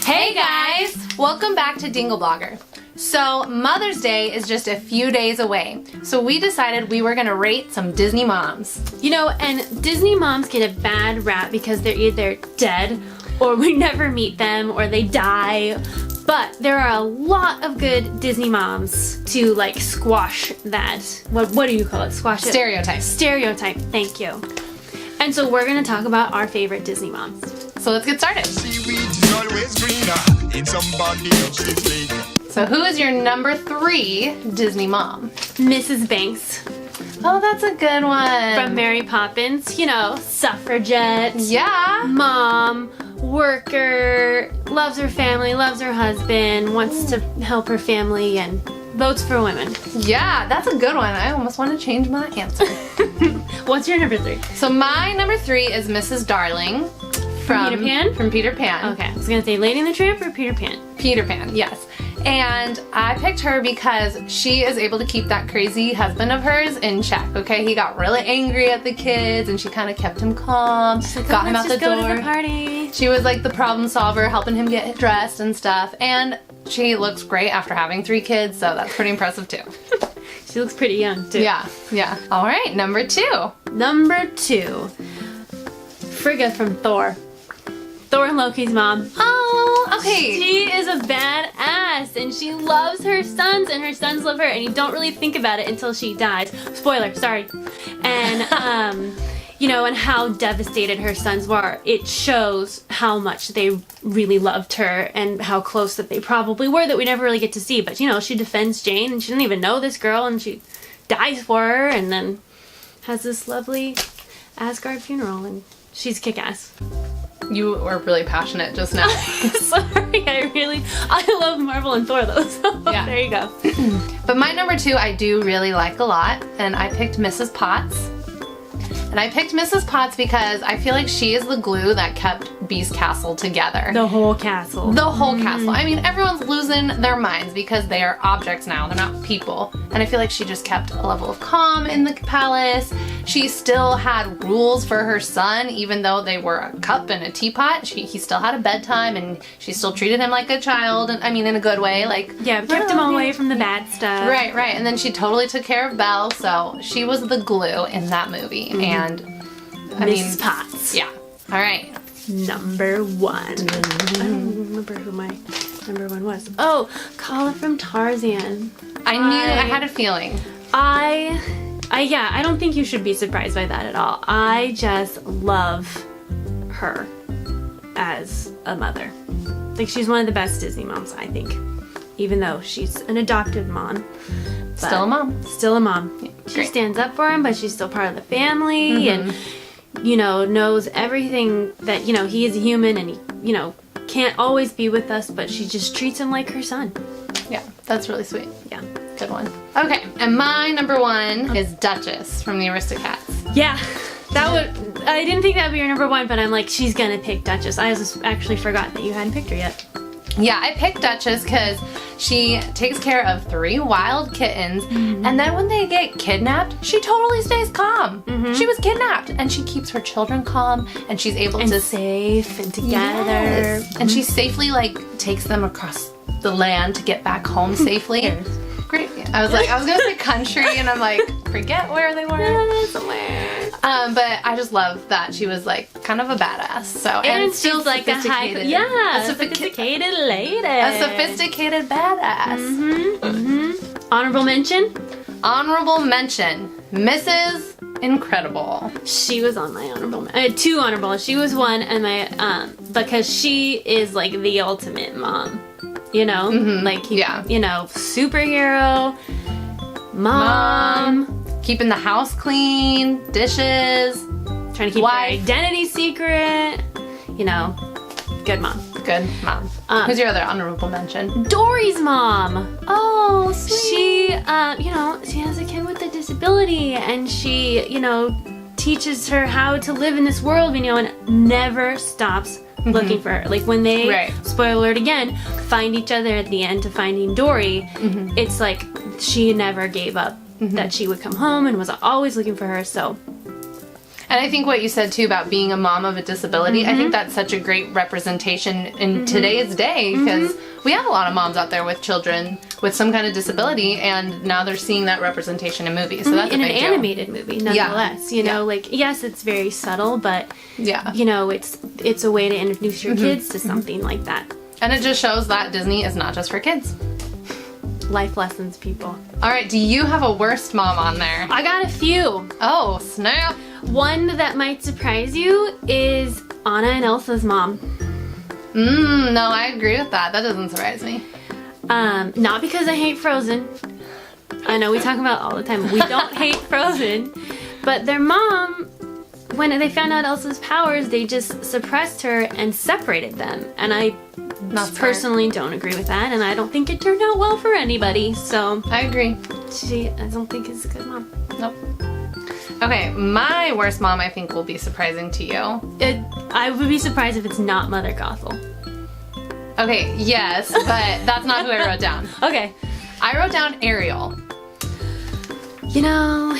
Hey guys! Welcome back to Dingle Blogger. So Mother's Day is just a few days away, so we decided we were gonna rate some Disney moms. You know, and Disney moms get a bad rap because they're either dead or we never meet them or they die. But there are a lot of good Disney moms to like squash that. What do you call it? Squash it? Stereotypes. Stereotype, thank you. And so we're gonna talk about our favorite Disney moms. So let's get started. Seaweed is always greener in somebody else's lake. So who is your number 3 Disney mom? Mrs. Banks Oh, that's a good one. from Mary Poppins. You know, suffragette, Yeah. mom, worker, loves her family, loves her husband, wants to help her family, and votes for women. Yeah, that's a good one. I almost want to change my answer. What's your number 3? So my number 3 is Mrs. Darling from Peter Pan? From Peter Pan. Okay, I was gonna say Lady and the Tramp or Peter Pan. Peter Pan, yes. And I picked her because she is able to keep that crazy husband of hers in check, okay? He got really angry at the kids and she kind of kept him calm, got him out the door. Go to the party. She was like the problem solver, helping him get dressed and stuff. And she looks great after having 3 kids, so that's pretty impressive too. She looks pretty young too. Yeah. All right, number 2. Number 2, Frigga from Thor. Thor and Loki's mom. Oh, okay. She is a badass and she loves her sons and her sons love her, and you don't really think about it until she dies. Spoiler, sorry. And you know, and how devastated her sons were. It shows how much they really loved her and how close that they probably were that we never really get to see. But you know, she defends Jane and she didn't even know this girl and she dies for her and then has this lovely Asgard funeral, and she's kick-ass. You were really passionate just now. Sorry, I love Marvel and Thor though, so Yeah. there you go. But my number 2 I do really like a lot, and I picked Mrs. Potts. And I picked Mrs. Potts because I feel like she is the glue that kept Beast Castle together. The whole castle. The whole castle. I mean, everyone's losing their minds because they are objects now. They're not people. And I feel like she just kept a level of calm in the palace. She still had rules for her son, even though they were a cup and a teapot. He still had a bedtime, and she still treated him like a child. And I mean, in a good way. Like, Yeah, kept him away from the bad stuff. Right. And then she totally took care of Belle, so she was the glue in that movie. And I mean, Mrs. Potts. yeah. All right. Number 1. I don't remember who my number 1 was. Oh, Kala from Tarzan. I knew. I had a feeling. I don't think you should be surprised by that at all. I just love her as a mother. Like, she's one of the best Disney moms, I think. Even though she's an adopted mom. but Still a mom. Still a mom. She great. stands up for him, but she's still part of the family and, you know, knows everything that, you know, he is a human and he, you know, can't always be with us, but she just treats him like her son. Yeah, that's really sweet. Yeah. Good one. Okay, and my number 1 is Duchess from the Aristocats. Yeah, I didn't think that would be your number 1, but I'm like, she's gonna pick Duchess. I just actually forgot that you hadn't picked her yet. Yeah, I picked Duchess because she takes care of 3 wild kittens, and then when they get kidnapped, she totally stays calm. She was kidnapped, and she keeps her children calm, and she's able And to safe and together. Yes. And she safely takes them across the land to get back home safely. Great. I was gonna say country, and I'm like, forget where they were. Somewhere. But I just love that she was kind of a badass. So And still she's like a high, a sophisticated lady. sophisticated badass. Honorable mention. Honorable mention, Mrs. Incredible. She was on my honorable. I had 2 honorable. She was one, and my because she is like the ultimate mom. You know, Yeah. You know, superhero, mom, Keeping the house clean, dishes. trying to keep Wife. her identity secret. You know, good mom. Good mom. Who's your other honorable mention? Dory's mom. Oh, sweet. She, you know, she has a kid with a disability, and she, you know, teaches her how to live in this world, you know, and never stops looking for her. Like when they, Right. spoiler alert again, find each other at the end to Finding Dory, it's like she never gave up. That she would come home and was always looking for her. So And I think what you said too about being a mom of a disability, I think that's such a great representation in today's day, because we have a lot of moms out there with children with some kind of disability, and now they're seeing that representation in movies. So that's in a an big deal. animated movie, nonetheless. You know, like, yes, it's very subtle, but Yeah. you know, it's a way to introduce your kids to something like that. And it just shows that Disney is not just for kids. Life lessons, people. All right, do you have a worst mom on there? I got a few. Oh, snap. One that might surprise you is Anna and Elsa's mom. No, I agree with that. That doesn't surprise me. Not because I hate Frozen. I know we talk about it all the time. We don't hate Frozen. But their mom, when they found out Elsa's powers, they just suppressed her and separated them. And I Not smart. personally don't agree with that. And I don't think it turned out well for anybody. So I agree. I don't think it's a good mom. Nope. Okay, my worst mom I think will be surprising to you. I would be surprised if it's not Mother Gothel. Okay, yes, but that's not who I wrote down. Okay. I wrote down Ariel. You know,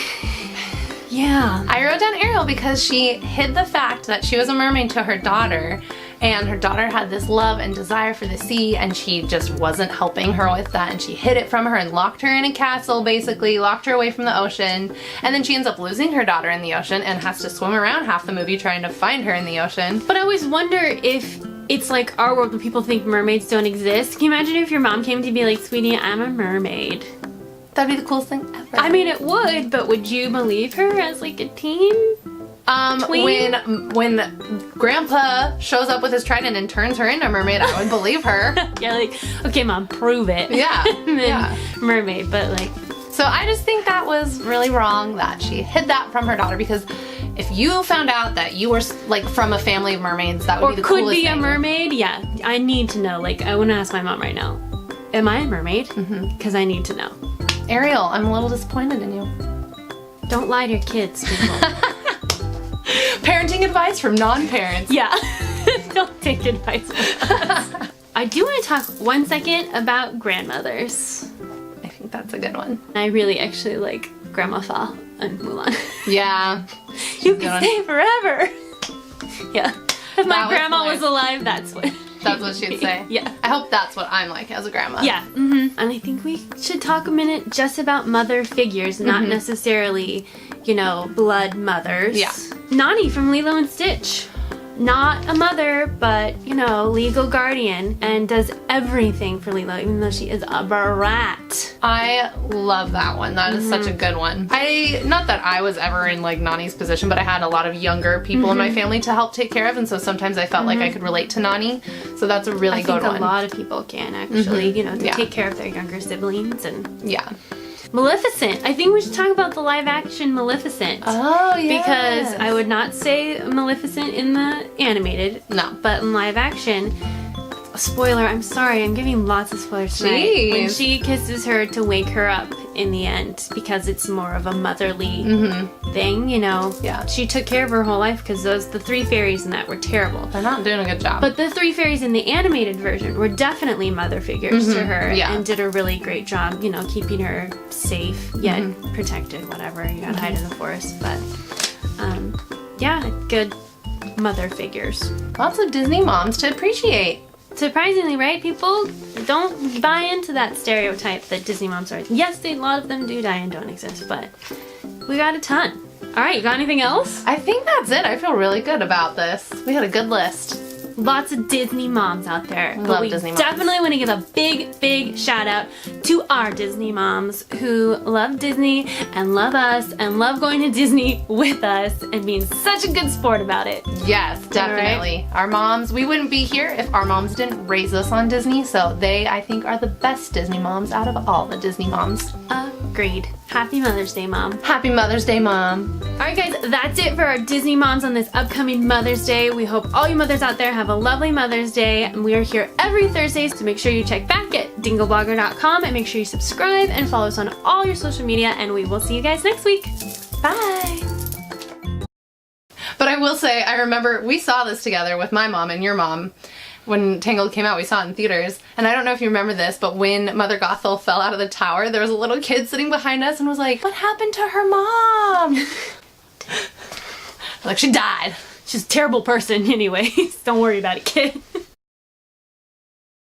yeah. I wrote down Ariel because she hid the fact that she was a mermaid to her daughter, and her daughter had this love and desire for the sea, and she just wasn't helping her with that, and she hid it from her and locked her in a castle, basically, locked her away from the ocean, and then she ends up losing her daughter in the ocean and has to swim around half the movie trying to find her in the ocean. But I always wonder if it's like our world where people think mermaids don't exist. Can you imagine if your mom came to be like, sweetie, I'm a mermaid? That'd be the coolest thing ever. I mean, it would, but would you believe her as like a teen? Tween? When Grandpa shows up with his trident and turns her into a mermaid, I would believe her. Yeah, like, okay, mom, prove it. Yeah, And then yeah. mermaid, but like, So I just think that was really wrong that she hid that from her daughter, because if you found out that you were like from a family of mermaids, that would or be the could coolest be a thing. mermaid. Yeah, I need to know. Like, I want to ask my mom right now. Am I a mermaid? Because I need to know. Ariel, I'm a little disappointed in you. Don't lie to your kids, people. Parenting advice from non-parents. Yeah. Don't take advice from us. I do want to talk 1 second about grandmothers. I think that's a good one. I really actually like Grandma Fa and Mulan. Yeah. You Good can one. stay forever. Yeah. If my That was grandma nice. was alive, that's what. That's what she'd say. Yeah. I hope that's what I'm like as a grandma. Yeah. And I think we should talk a minute just about mother figures, not necessarily, you know, blood mothers. Yeah. Nani from Lilo and Stitch. Not a mother, but, you know, legal guardian, and does everything for Lilo, even though she is a brat. I love that one. That is such a good one. Not that I was ever in like Nani's position, but I had a lot of younger people in my family to help take care of, and so sometimes I felt like I could relate to Nani. So that's a really I good think one. a lot of people can actually, you know, to Yeah. take care of their younger siblings. And Yeah. Maleficent. I think we should talk about the live action Maleficent. Oh yeah. Because I would not say Maleficent in the animated, No. but in live action, spoiler, I'm sorry, I'm giving lots of spoilers tonight. Jeez. When she kisses her to wake her up in the end, because it's more of a motherly thing, you know. Yeah. She took care of her whole life, because the three fairies in that were terrible. They're not doing a good job. But the three fairies in the animated version were definitely mother figures to her, Yeah. and did a really great job, you know, keeping her safe yet protected. Whatever, you gotta hide in the forest, but yeah, good mother figures. Lots of Disney moms to appreciate. Surprisingly, right? People don't buy into that stereotype that Disney moms are. Yes, a lot of them do die and don't exist, but we got a ton. All right, you got anything else? I think that's it. I feel really good about this. We had a good list. Lots of Disney moms out there. But Love we Disney moms. definitely want to give a big, big shout out to our Disney moms who love Disney and love us and love going to Disney with us and being such a good sport about it. Yes, definitely. Our moms, we wouldn't be here if our moms didn't raise us on Disney, so they, I think, are the best Disney moms out of all the Disney moms. Agreed. Happy Mother's Day, Mom. Happy Mother's Day, Mom. Alright guys, that's it for our Disney moms on this upcoming Mother's Day. We hope all you mothers out there have a lovely Mother's Day, and we are here every Thursday, so make sure you check back at dingleblogger.com and make sure you subscribe and follow us on all your social media, and we will see you guys next week. Bye! But I will say, I remember we saw this together with my mom and your mom. When Tangled came out, we saw it in theaters. And I don't know if you remember this, but when Mother Gothel fell out of the tower, there was a little kid sitting behind us and was like, what happened to her mom? Like, she died. She's a terrible person anyways. Don't worry about it, kid.